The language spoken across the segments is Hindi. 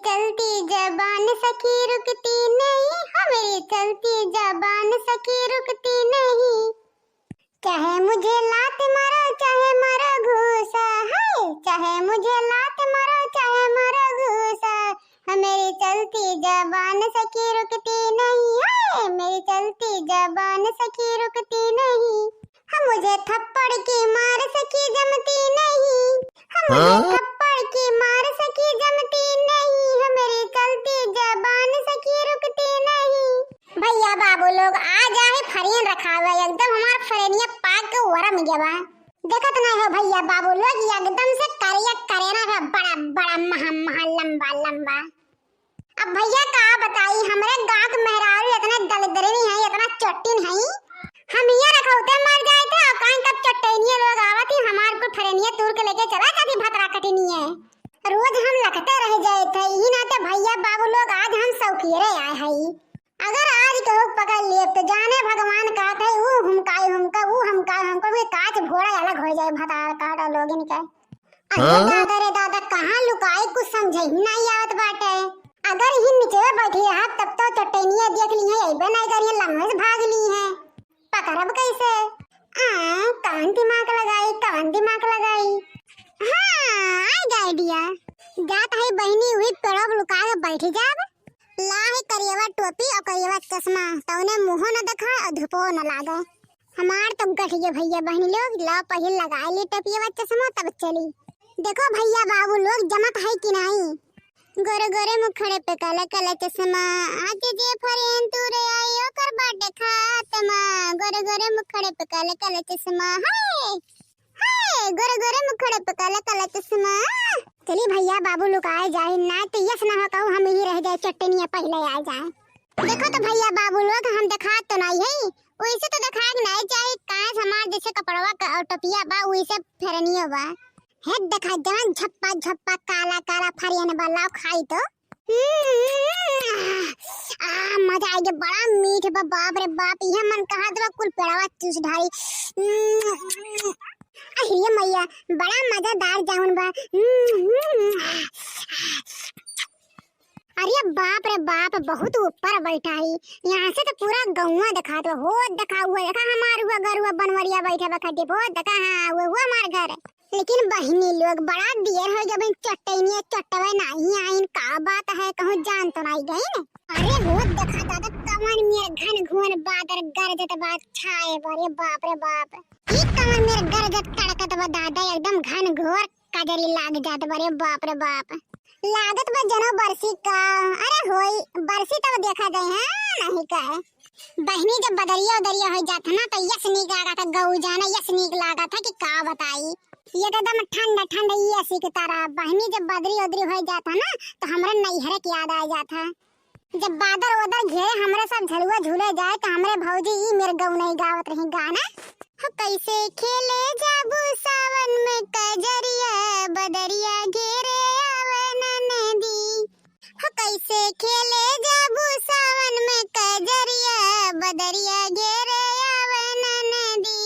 चलती जबान सखी रुकती नहीं, मेरी चलती जबान सखी रुकती नहीं। चाहे मुझे लात मारो चाहे मारो घूसा है, चाहे मुझे लात मारो चाहे मारो घूसा, मेरी चलती जबान सखी रुकती नहीं है, मेरी चलती जबान सखी रुकती नहीं। हम मुझे थप्पड़ की मार सखी जमती नहीं, हम मुझे थप्पड़ की मार सखी जमती नहीं, मेरी चलती जबान सखी रुकती नहीं। भैया बाबू लोग आ जाए फरियन रखा हुआ एकदम हमार फरेनिया पाक के वरम गया। देखत ना हो भैया बाबू लोग एकदम से करिया करेना है बड़ा बड़ा महा लंबा लंबा। अब भैया का बताई हमरे गांव के मेहरारू इतने दलदरनी है, इतना चट्टिन है, हम यहाँ रखौते मर जाए थे और कहीं कब चट्टनिया लोग आवत ही हमार को फरेनिया तूर के लेके चला जाती भतरा कटनिया। रोज हम लखते रह जाए थे ही ना, तो भैया बाबू लोग आज हम सौखियरे आए हैं। अगर आज कहो पकड़ लिए तो जाने भगवान का थे वो हमकाई हमका वो हमकाई हमको भी काच घोड़ा अलग हो जाए भतार काटा लोग इनका। अरे दादा रे दादा कहाँ लुकाई कुछ समझे ही नहीं आवत बाटे। अगर ही नीचे बैठी है तब तो चट्टनिया देख ली है ऐबे नहीं करिए लम्हे से भाग ली है, पकड़ब कैसे? कौन दिमाग लगाई? हाँ आई आइडिया। जात है बहनी हुई पेड़ों लुका के बैठी जाब, ला है करियवा टोपी और करियवा चश्मा, तो उन्हें मुँह न दिखा और धुपो न लागे। हमार तो गठिए भैया बहनी लोग ला पहले लगा ली टोपियवा चश्मा तब चली। देखो भैया बाबू लोग जमत है कि नहीं। गोरे गोरे मुखड़े पे काला काला चश्मा, आज जे फरेन तूरे आई ओकर बर्थडे खातमा। गोरे गोरे मुखड़े पे काला काला चश्मा, हाय हाय गोरे गोरे मुखड़े पे काला काला चश्मा। चली भैया बाबू लोग आए जाए ना तो यस ना हो कहूँ हम ही रह जाए चट्टनिया पहले आ जाए। देखो तो भैया बाबू लोग हम दिखा तो नहीं है, वैसे तो दिखा नहीं चाहे कांच हमार जैसे कपड़वा का और टोपिया बा वैसे फेरनियो बा है। देखा जान झप्पा झप्पा काला काला फरियन वाला खाई तो मजा आ गया, बड़ा मीठ बा बाप रे बाप। यह मन कहा दवा कुल पेड़वा चूस ढाई। अरे मैया बड़ा मजेदार जामुन बा। अरे बाप रे बाप बहुत ऊपर बैठा ही, यहाँ से तो पूरा गौवा दिखा दो हो दिखा हुआ देखा हमार हुआ घर हुआ बनवरिया बैठा बखटी बहुत देखा। हाँ वो हुआ हमार घर, लेकिन बहनी लोग बड़ा देर हो गया चट्टनिया चट्टवे नहीं आइन का बात है कहूँ जान तो नहीं गई न। अरे वो देखा दादा कमर मेरे घन घुन बादर गरजत बात छाए बरे बाप रे बाप। ये कमर मेरे गरजत तड़कत बा दादा एकदम घन घोर कजरी लाग जात बरे बाप रे बाप। लागत बा जनो बरसी का, अरे होई बरसी तब देखा जाए है नहीं का है। बहनी जब बदरिया उदरिया हो जाता ना तो यस नीक लगा था गऊ जाना, यस नीक लगा था कि का बताई। ये तो एकदम ठंडा ठंडा ये ऐसी की तरह। बहनी जब बदरी उदरी हो जाता ना तो हमारे नैहर की याद आ जाता। जब बादर उदर घेरे हमारे सब झलुआ झूले जाए तो हमारे भौजी ये मेरे गऊ नहीं गावत रही गाना। कैसे खेले जाबू सावन में कजरिया बदरिया घेरे आवे नदी। कैसे खेले जाबू सावन में कजरिया बदरिया घेरे आवे नदी।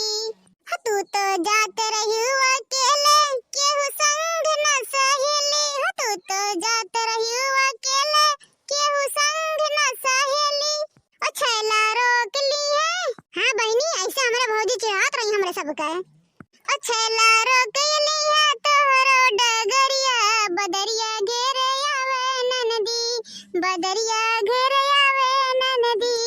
तू तो जाते रही अकेले केहू संग न सहेली, तू तो जाते रही अकेले केहू संग न सहेली। ओ छैला रोक ली है। हाँ बहनी ऐसे हमारे भौजी चिढ़ात रही हमरे सबके। ओ छैला रोक ली है तोहरो डगरिया बदरिया घेरे आवे नदी, बदरिया घेरे आवे नदी।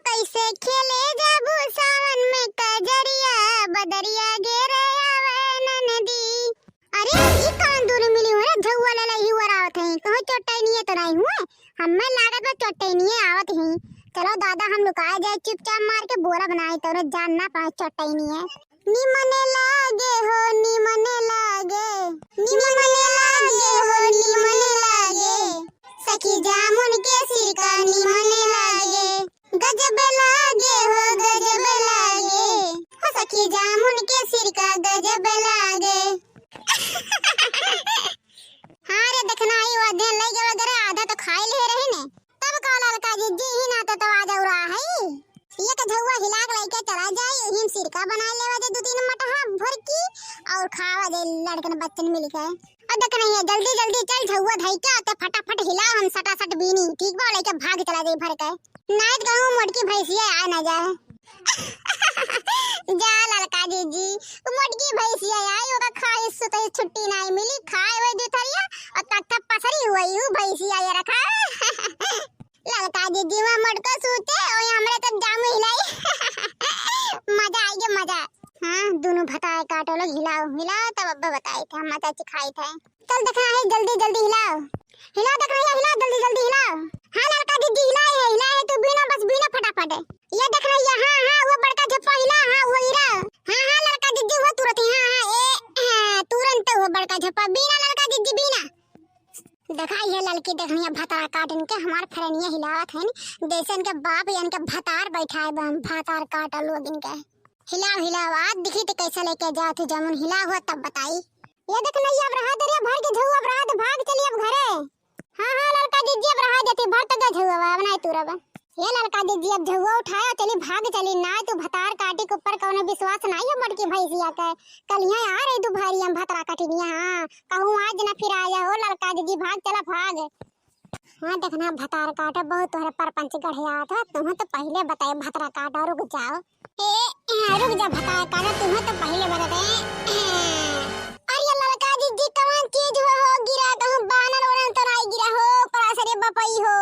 कैसे खेले जाबू सावन में कजरिया बदरिया घेरे आवे नदी। अरे ये कौन दूर मिली हो रे झौवा ले ही वरावत है कहो चट्टनिया तो नहीं हुए हमें लागत में चट्टनिया आवत है। चलो दादा हम लुकाए जाए चुपचाप मार के बोरा बनाए तो जान ना पाए चट्टनिया। निमने लागे हो निमने लागे, निमने लागे हो निमने लागे, सखी जामुन के सिर का निमने लागे, गजब लागे हो गजब लागे, हो सखी जामुन के सिर का गजब लागे। हाँ रे देखना ही वादे लगे वगैरह आधा तो खाई ले रहे ने तब काला ललका जी ही ना तो आ जाऊ रहा है। ये के झौवा हिला के लेके चला जाए हिम सिरका बना लेवा दे 2-3 मटहा भर की और खावा दे लड़कन बच्चन मिल के। अब देख रही है जल्दी जल्दी चल झुआ धई के आते फटाफट हिलाओ हम सटासट बीनी ठीक बा लेके भाग चला जाई भर के नाइट कहूं मोटकी भैंसिया आ ना जाए जा लड़का जी मोटकी भैंसिया आई होगा खाए सुते छुट्टी नहीं मिली खाए हुए दुथरिया और तक पसरी हुई हूं भैंसिया ये रखा लड़का जी वहां मोटको सूते और हमरे तो जामू हिलाई मजा आएगा मजा। हाँ दोनों भताए काटो लोग हिलाओ हिलाओ तब अब्बा बताए थे हम माता खाई थे चल देखना है जल्दी जल्दी हिलाओ हिलाओ देखना है हिलाओ जल्दी जल्दी हिलाओ। हाँ लड़का दीदी हिलाए है तू बिना बस बिना फटाफट ये देख रही है। हाँ हाँ वो बड़का झप्पा हिला हाँ वो हिला हाँ हाँ लड़का दीदी वो तुरंत हाँ हाँ ए तुरंत वो बड़का झप्पा बिना लड़का दीदी बिना देखा ये लड़की देख रही है भतार काट इनके हमार फ्रेंडिया हिलावत है जैसे इनके बाप या इनके भतार बैठा है भतार काट लोग इनके हिलाओ हिलाओ आज दिखी तो कैसा लेके जाओ थे जमुन हिला हुआ तब बताई ये देख नहीं अब रहा दरिया भर के झुआ अब रहा भाग चली अब घरे। हाँ हाँ लड़का दीदी अब रहा जाती भर तक झुआ अब नहीं तुरब ये लड़का दीदी अब झुआ उठाया चली भाग चली ना तू भतार काटी के ऊपर कौन विश्वास नहीं है मटकी भैंसिया के कल यहाँ आ रही तू भारी हम भतरा काटिनिया। हाँ कहूँ आज ना फिर आया हो लड़का दीदी भाग चला भाग। हाँ देखना भतार काटा बहुत तोहरे परपंच गढ़िया था तुम्हें तो पहले बताए भतरा काटा रुक जाओ रुक जा भतार काटा तुम्हें तो पहले बताते अरे लड़का जी कौन चीज हो गिरा कहूं बानर ओरन तो नहीं गिरा हो परासरे बपई हो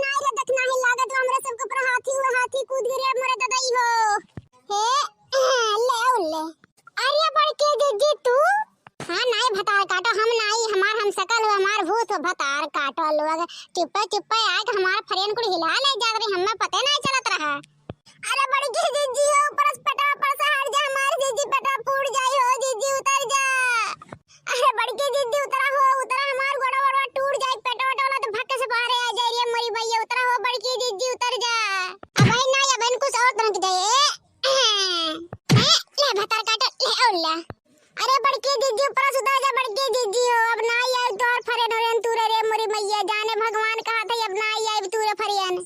नहीं रे देखना ही लागत हमरे सबके ऊपर हाथी कूद गिरे मोरे ददई हो हे ले अरे बड़के जी तू। हाँ नहीं भतार काटो हम नहीं हमार हम सकल हो हमार भूत हो भतार काटो लोग चुप्पे चुप्पे आके हमार फ्रेंड को हिला ले जा रही हमें पता नहीं चलत रहा। अरे बड़ी जीजी हो परस पेटा पर से हट जा हमार जीजी पेटा फूट जाई हो जीजी उतर जा। अरे बड़ी जीजी उतरा हमार गोड़ा वड़ा टूट जाई पेटा वाला तो भक्के से बाहर आ जाई रे मोरी भैया उतरा हो बड़ी जीजी उतर जा। अब नहीं अब कुछ और तरह के जाए ले भतार काटो ले और ले अरे बड़की दीदी ऊपर सुधा जा बड़की दीदी हो अब ना आई तोर फरेन होरन तूरे रे मोरी मैया जाने भगवान कहा था अब ना आई तूरे फरियन।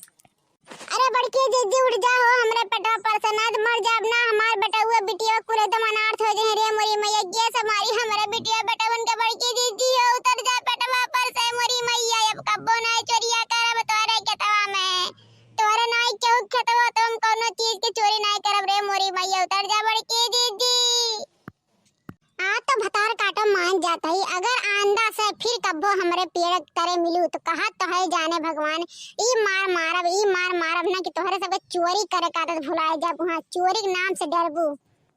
अरे बड़की दीदी उठ जा हो हमरे पेटा पर से ना मर जा अब ना हमार बेटा हुआ बिटिया कुरे तो अनाथ हो जाए रे मोरी मैया ये समारी हमरे बिटिया बेटा बन के बड़की दीदी हो उतर जा पेटवा पर से मोरी मैया अब कब्बो ना चोरिया करब तोरे खेतवा में तोरे नहीं चौक खेतवा तुम कोनो चीज की चोरी नहीं करब रे मोरी मैया उतर जा बड़की दीदी। तो भतार काटो मान जाता ही अगर आंदा से फिर कब्बो हमरे पेड़ करे मिलू तो कहा तो है जाने भगवान ई मार मारब ना कि तोहरे सब चोरी करे का तो भुलाए जब वहां चोरी के नाम से डरबू।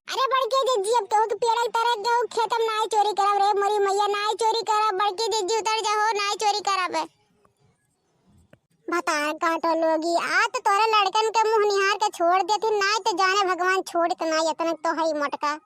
अरे बड़के दीदी अब तो पेड़ तरह गऊ खेतम नाई चोरी करब रे मोरी मैया नाई चोरी करब बड़के दीदी उतर जा हो नाई चोरी करब भतार काटो लोगी आ तो तोरे लड़कन के मुंह निहार के छोड़ देती नाई तो जाने भगवान छोड़ तो नाई इतना तो है मोटका।